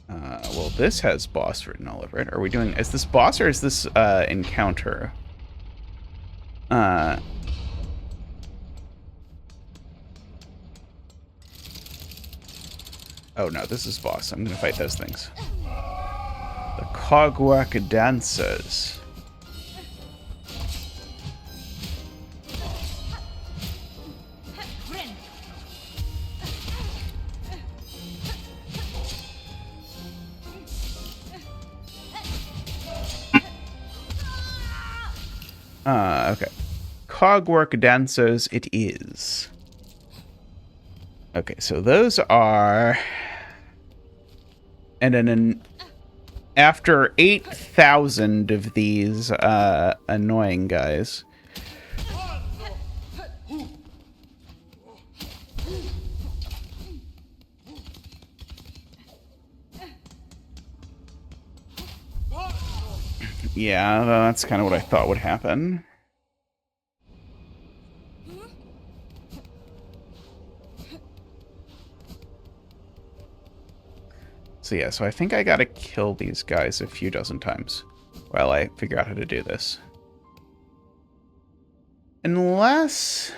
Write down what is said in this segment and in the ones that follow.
Well, this has boss written all over it. Are we doing... Is this boss or is this encounter? Oh, no, this is boss. I'm going to fight those things. The Clockwork Dancers. Okay. Clockwork Dancers it is. Okay, so those are... And then after 8,000 of these annoying guys... Yeah, that's kind of what I thought would happen. So yeah, so I think I gotta kill these guys a few dozen times while I figure out how to do this. Unless...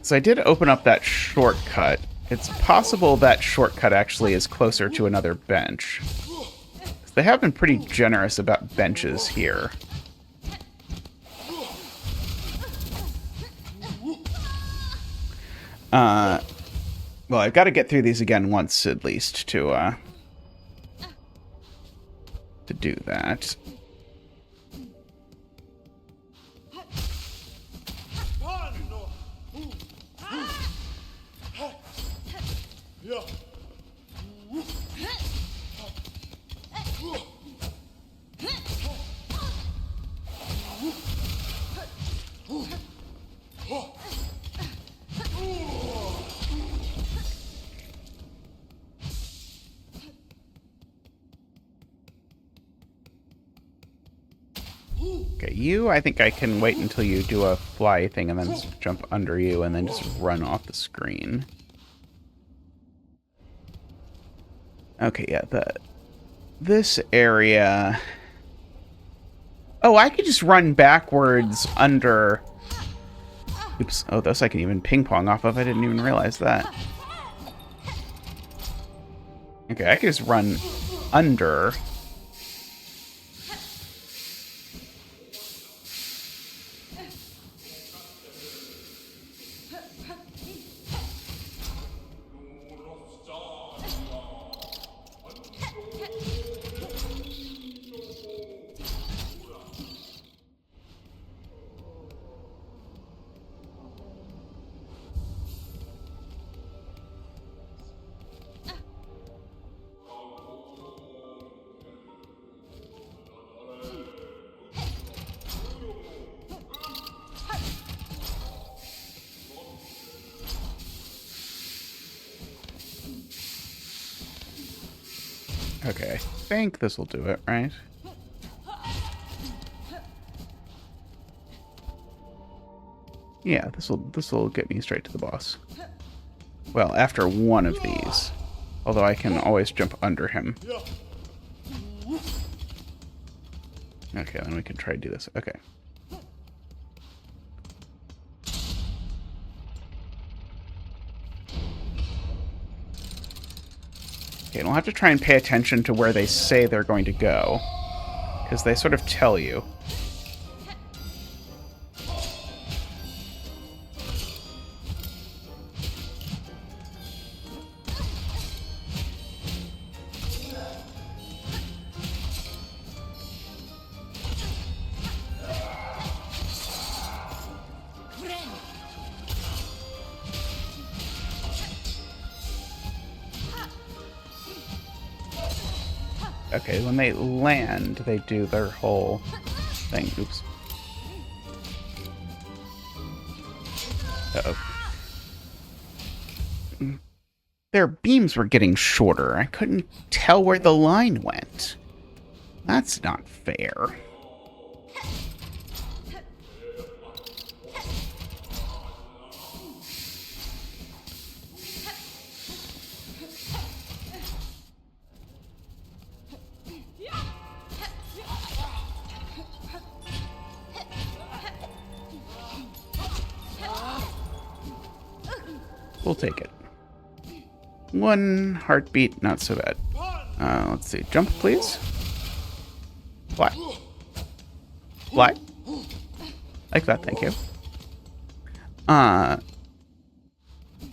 So I did open up that shortcut. It's possible that shortcut actually is closer to another bench. They have been pretty generous about benches here. Well, I've got to get through these again once at least to do that. Okay, you, I think I can wait until you do a fly thing and then jump under you and then just run off the screen. Okay, yeah, this area... Oh, I could just run backwards under... Oops, oh, those I can even ping-pong off of. I didn't even realize that. Okay, I could just run under... Okay, I think this will do it, right? Yeah, this will get me straight to the boss. Well, after one of these. Although I can always jump under him. Okay, then we can try to do this. Okay. Okay, and we'll have to try and pay attention to where they say they're going to go. Because they sort of tell you. Okay, when they land, they do their whole thing. Oops. Uh-oh. their beams were getting shorter. I couldn't tell where the line went. That's not fair. We'll take it. One heartbeat, not so bad. Let's see. Jump, please. Fly. Fly. Like that, thank you. Oh,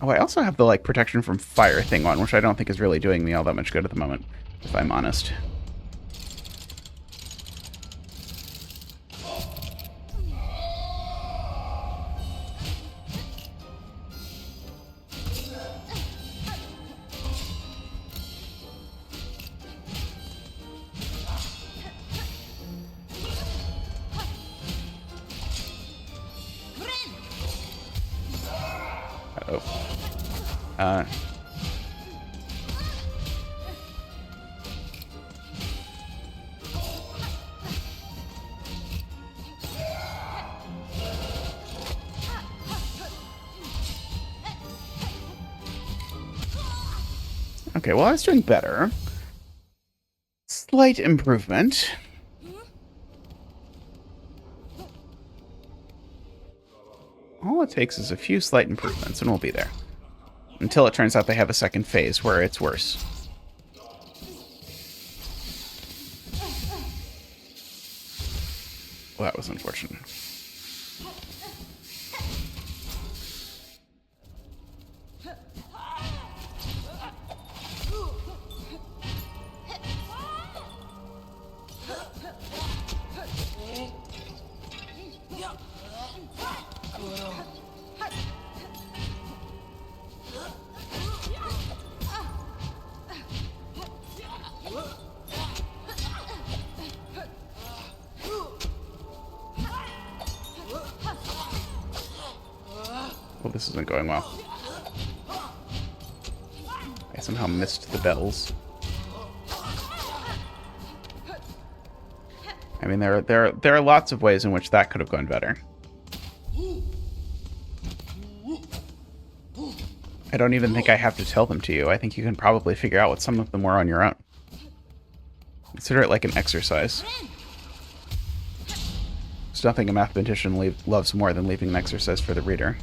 I also have the, like, protection from fire thing on, which I don't think is really doing me all that much good at the moment, if I'm honest. Okay, well, I was doing better. Slight improvement. All it takes is a few slight improvements, and we'll be there. Until it turns out they have a second phase where it's worse. Well, that was unfortunate. Well, this isn't going well. I somehow missed the bells. I mean, there are lots of ways in which that could have gone better. I don't even think I have to tell them to you. I think you can probably figure out what some of them were on your own. Consider it like an exercise. There's nothing a mathematician loves more than leaving an exercise for the reader.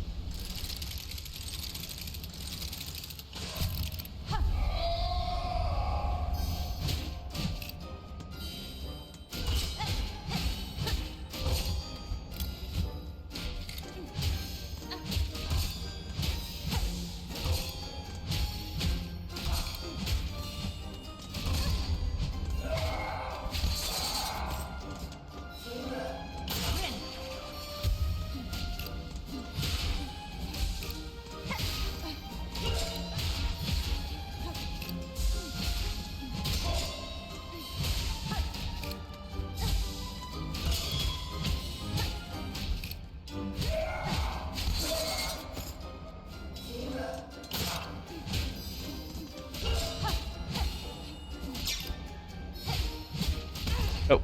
Oh,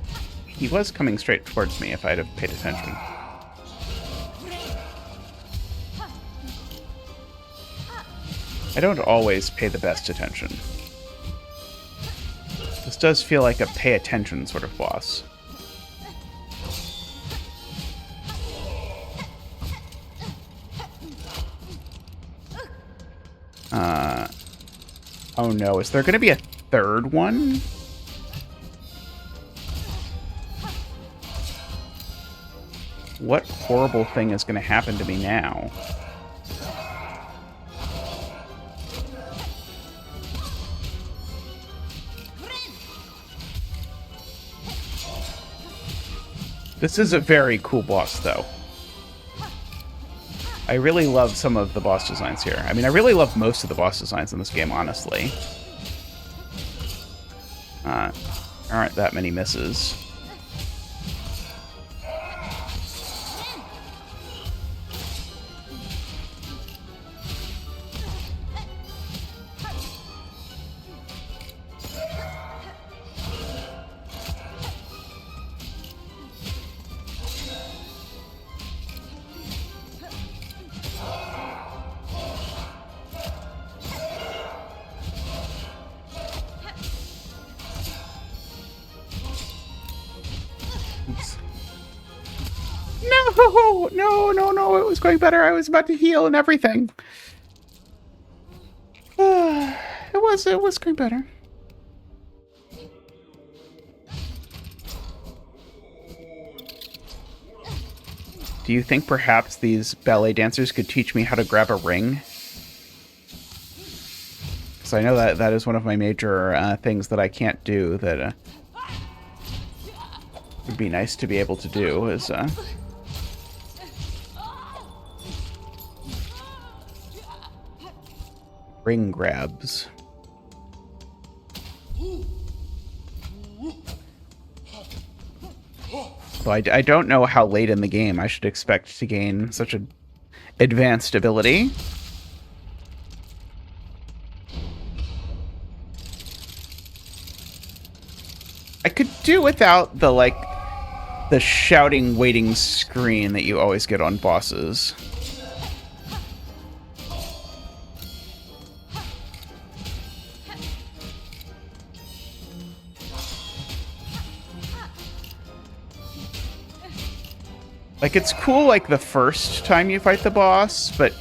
he was coming straight towards me if I'd have paid attention. I don't always pay the best attention. This does feel like a pay attention sort of boss. Oh no, is there going to be a third one? What horrible thing is going to happen to me now? This is a very cool boss, though. I really love some of the boss designs here. I mean, I really love most of the boss designs in this game, honestly. Aren't that many misses. No, no, no, no, it was going better. I was about to heal and everything. It was going better. Do you think perhaps these ballet dancers could teach me how to grab a ring? Because I know that is one of my major things that I can't do that would be nice to be able to do is ring grabs. So I don't know how late in the game I should expect to gain such an advanced ability. I could do without the shouting waiting screen that you always get on bosses. Like, it's cool, like, the first time you fight the boss, but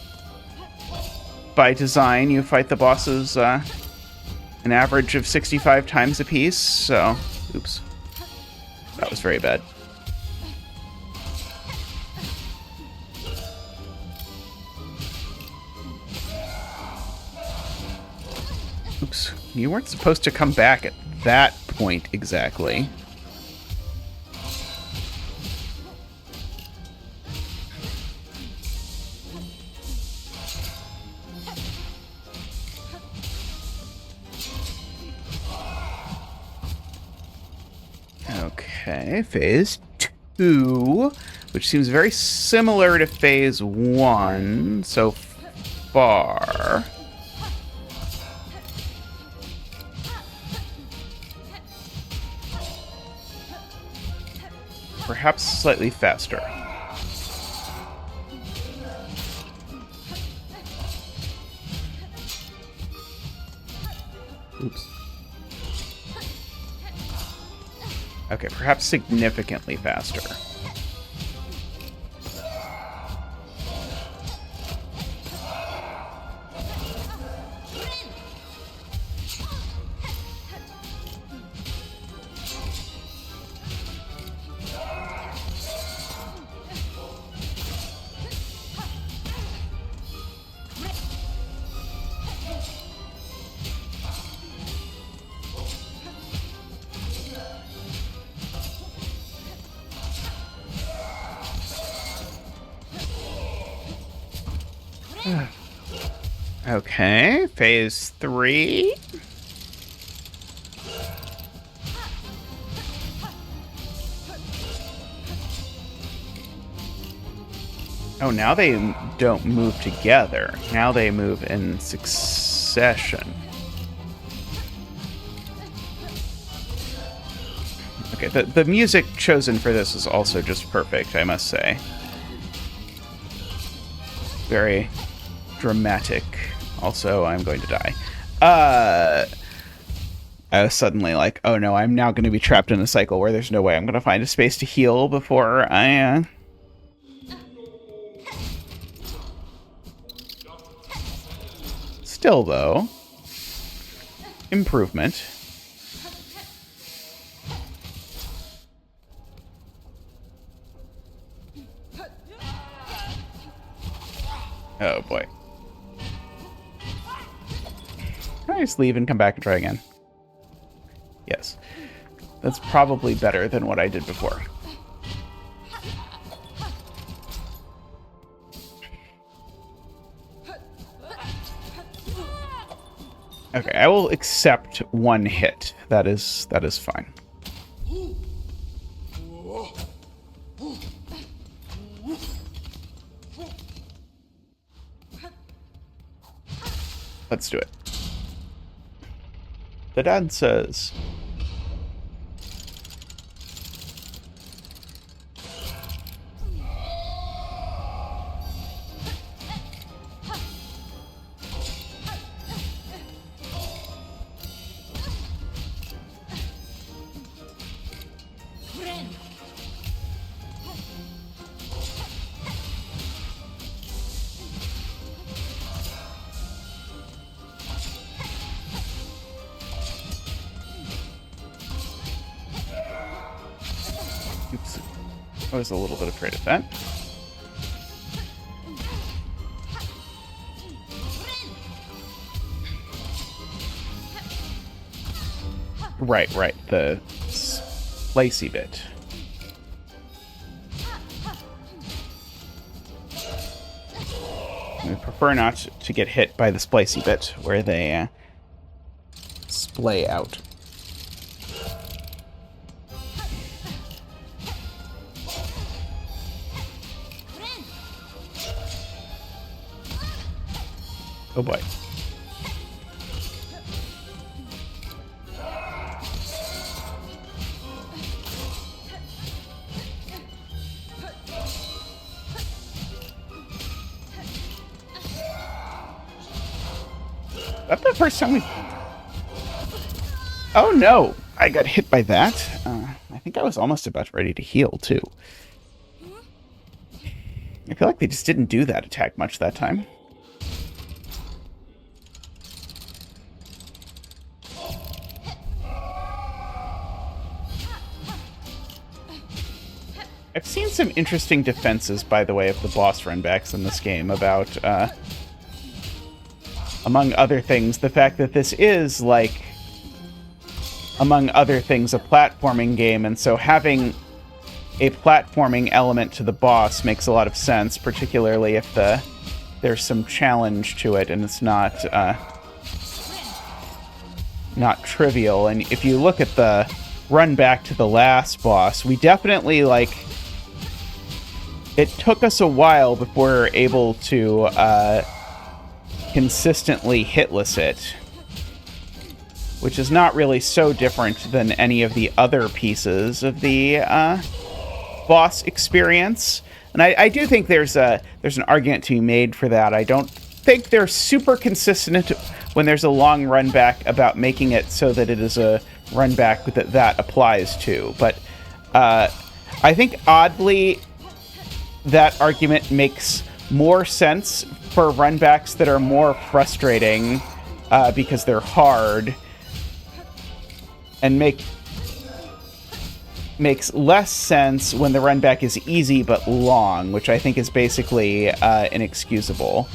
by design, you fight the bosses, an average of 65 times a piece, so... Oops. That was very bad. Oops. You weren't supposed to come back at that point exactly. Okay, phase 2, which seems very similar to phase 1 so far. Perhaps slightly faster. Oops. Okay, perhaps significantly faster. Okay, phase 3. Oh, now they don't move together. Now they move in succession. Okay, the music chosen for this is also just perfect, I must say. Very dramatic. Also, I'm going to die. I was suddenly like, oh no, I'm now going to be trapped in a cycle where there's no way I'm going to find a space to heal before I... Still, though, improvement. Oh boy. Can I just leave and come back and try again? Yes. That's probably better than what I did before. Okay, I will accept one hit. That is fine. Let's do it. The dancers. I was a little bit afraid of that. Right, the slicey bit. I prefer not to get hit by the splicey bit, where they splay out. Oh boy. That's the first time we... Oh no! I got hit by that. I think I was almost about ready to heal, too. I feel like they just didn't do that attack much that time. I've seen some interesting defenses, by the way, of the boss runbacks in this game about, among other things, the fact that this is, like, among other things, a platforming game, and so having a platforming element to the boss makes a lot of sense, particularly if there's some challenge to it and it's not trivial. And if you look at the run back to the last boss, we definitely, like... It took us a while before we were able to consistently hitless it, which is not really so different than any of the other pieces of the boss experience. And I do think there's an argument to be made for that. I don't think they're super consistent when there's a long run back about making it so that it is a run back that applies to. But I think oddly, that argument makes more sense for runbacks that are more frustrating because they're hard, and makes less sense when the runback is easy but long, which I think is basically inexcusable.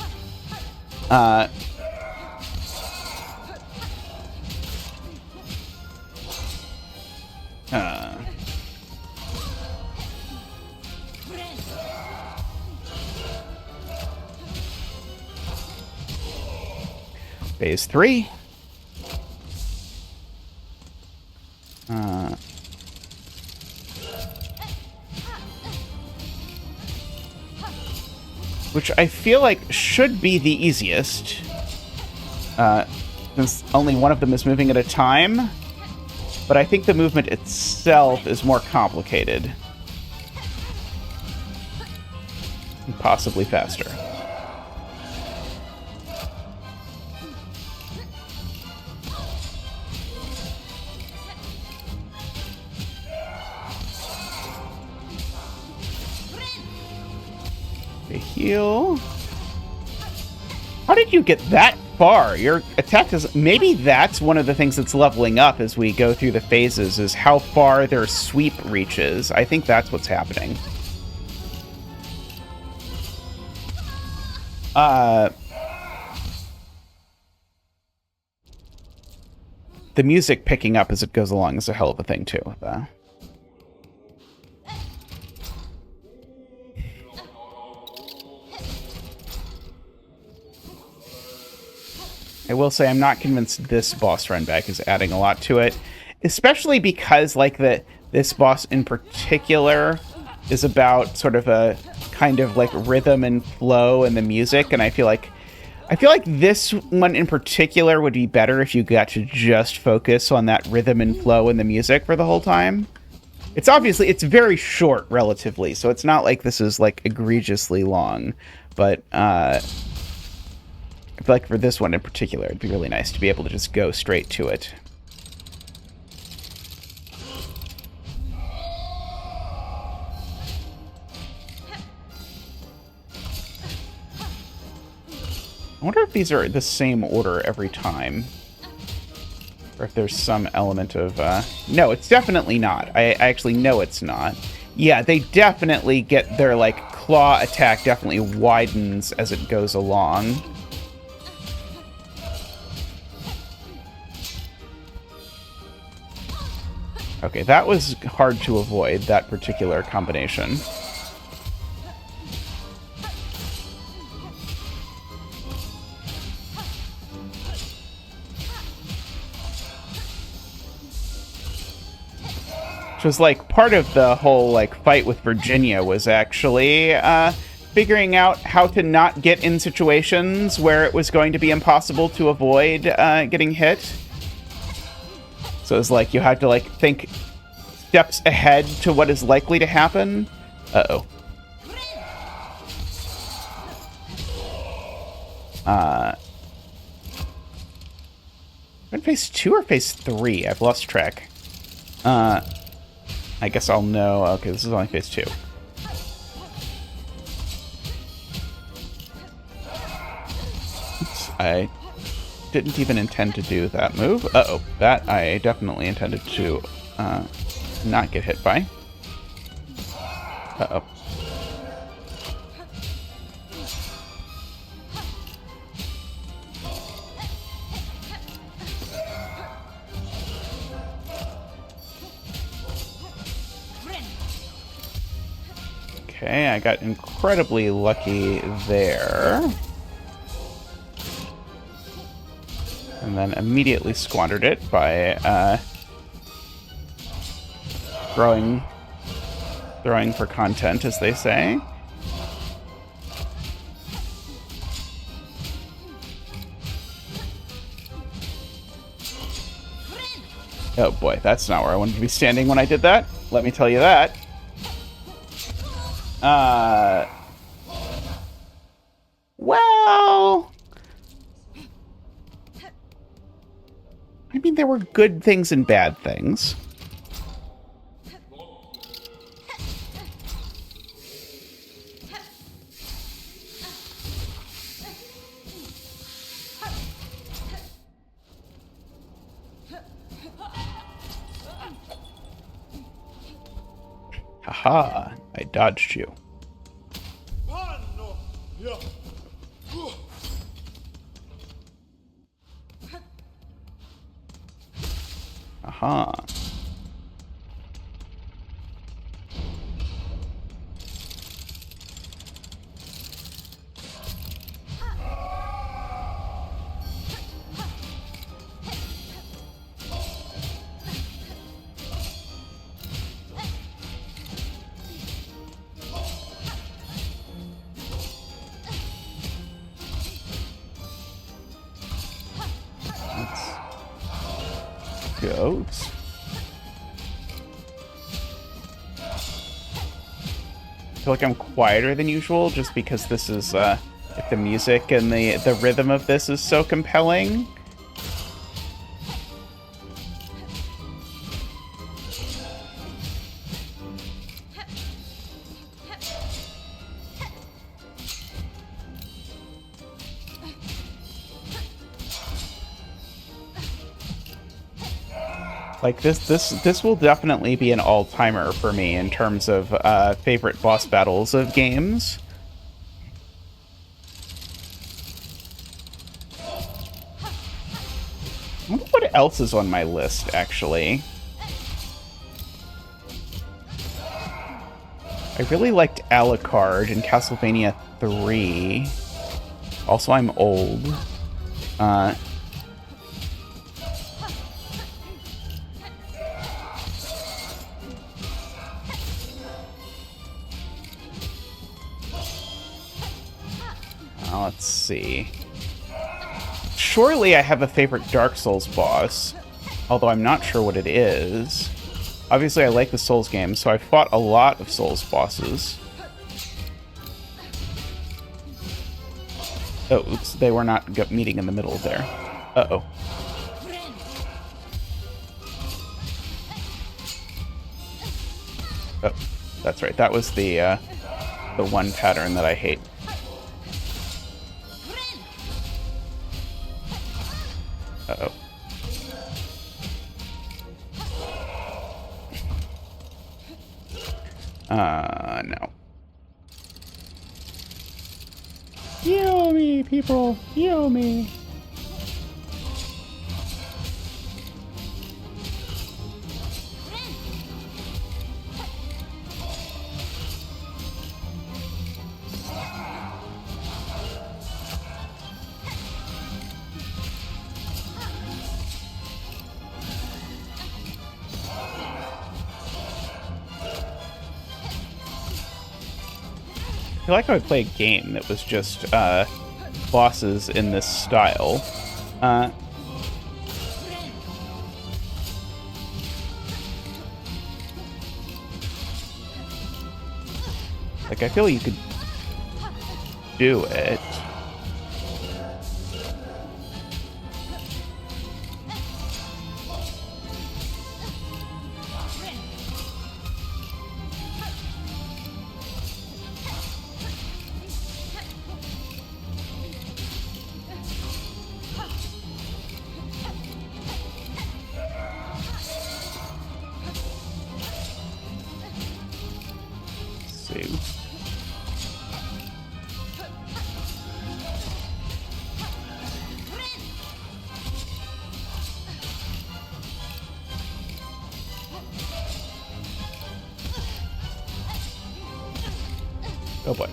Phase 3. Which I feel like should be the easiest, since only one of them is moving at a time, but I think the movement itself is more complicated. And possibly faster. Heal. How did you get that far? Your attack is... Maybe that's one of the things that's leveling up as we go through the phases, is how far their sweep reaches. I think that's what's happening. The music picking up as it goes along is a hell of a thing, too. I will say I'm not convinced this boss run back is adding a lot to it, especially because, like, this boss in particular is about sort of a kind of like rhythm and flow in the music, and I feel like this one in particular would be better if you got to just focus on that rhythm and flow in the music for the whole time. It's very short relatively, so it's not like this is like egregiously long, but I feel like for this one in particular, it'd be really nice to be able to just go straight to it. I wonder if these are the same order every time. Or if there's some element of... No, it's definitely not. I actually know it's not. Yeah, they definitely get their, like, claw attack definitely widens as it goes along. Okay, that was hard to avoid, that particular combination. Which was, like, part of the whole, like, fight with Virginia was actually figuring out how to not get in situations where it was going to be impossible to avoid getting hit. So it's like you had to, like, think steps ahead to what is likely to happen. Uh-oh. In phase 2 or phase 3? I've lost track. I guess I'll know. Okay, this is only phase 2. Oops, I didn't even intend to do that move. Uh-oh, that I definitely intended to not get hit by. Uh-oh. Okay, I got incredibly lucky there. And then immediately squandered it by throwing for content, as they say. Oh boy, that's not where I wanted to be standing when I did that. Let me tell you that. Well, I mean, there were good things and bad things. Haha, I dodged you. Aha. Goats. I feel like I'm quieter than usual just because this is the music and the rhythm of this is so compelling. Like, this will definitely be an all-timer for me in terms of favorite boss battles of games. I wonder what else is on my list, actually. I really liked Alucard in Castlevania 3. Also, I'm old. Let's see. Surely I have a favorite Dark Souls boss, although I'm not sure what it is. Obviously, I like the Souls games, so I've fought a lot of Souls bosses. Oh, oops, they were not meeting in the middle there. Uh-oh. Oh, that's right. That was the one pattern that I hate. Uh-oh. No. Heal me, people. Heal me. I feel like I would play a game that was just bosses in this style. Like, I feel you could do it. Oh boy.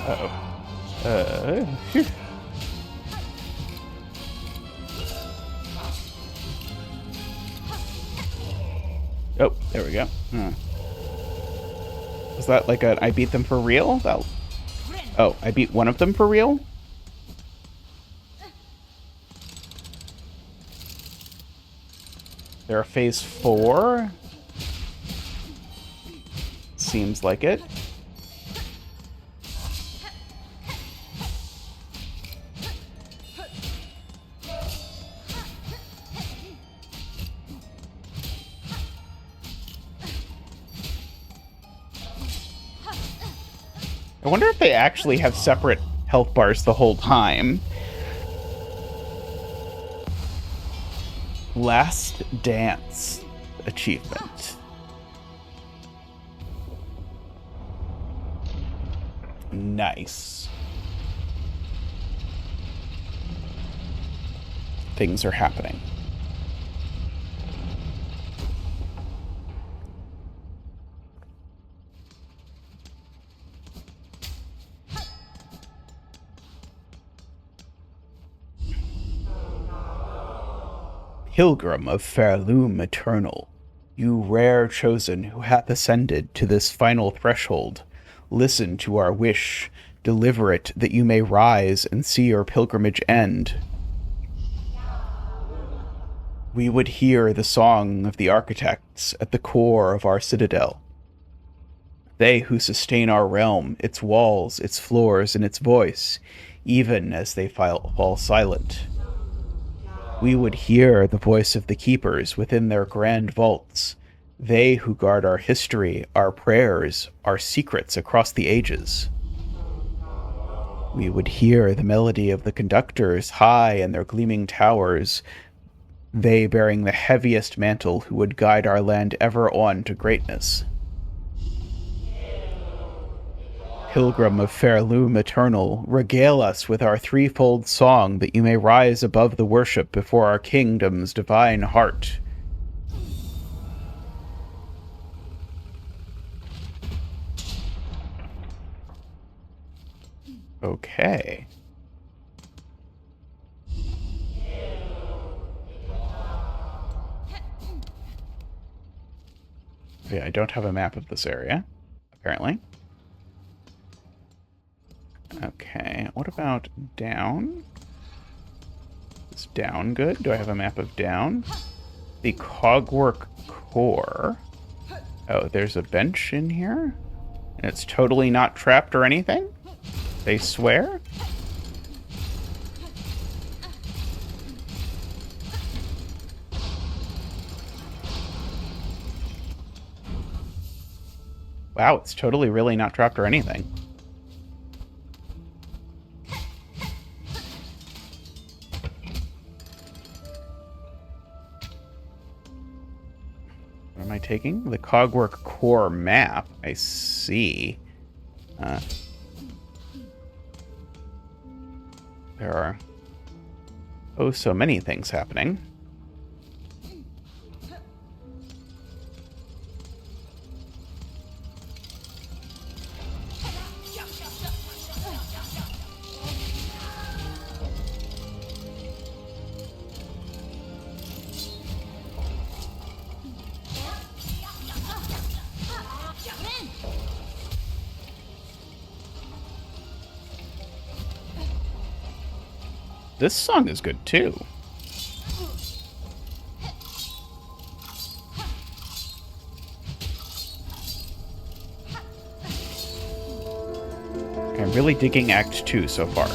Uh-oh. Phew. Oh, there we go. Was that like a I beat them for real? That... Oh, I beat one of them for real? They're a phase 4? Seems like it. I wonder if they actually have separate health bars the whole time. Last Dance achievement. Nice. Things are happening. Pilgrim of Fairloom Eternal, you rare chosen who hath ascended to this final threshold, listen to our wish, deliver it that you may rise and see your pilgrimage end. We would hear the song of the architects at the core of our citadel. They who sustain our realm, its walls, its floors, and its voice, even as they fall silent. We would hear the voice of the keepers within their grand vaults, they who guard our history, our prayers, our secrets across the ages. We would hear the melody of the conductors high in their gleaming towers, they bearing the heaviest mantle who would guide our land ever on to greatness. Pilgrim of Fairloom Eternal, regale us with our threefold song that you may rise above the worship before our kingdom's divine heart. Okay. Yeah, I don't have a map of this area, apparently. Okay, what about down? Is down good? Do I have a map of down? The Clockwork core. Oh, there's a bench in here? And it's totally not trapped or anything? They swear? Wow, it's totally really not trapped or anything. am I taking? The Clockwork core map. I see. There are so many things happening. This song is good too. I'm really digging Act 2 so far.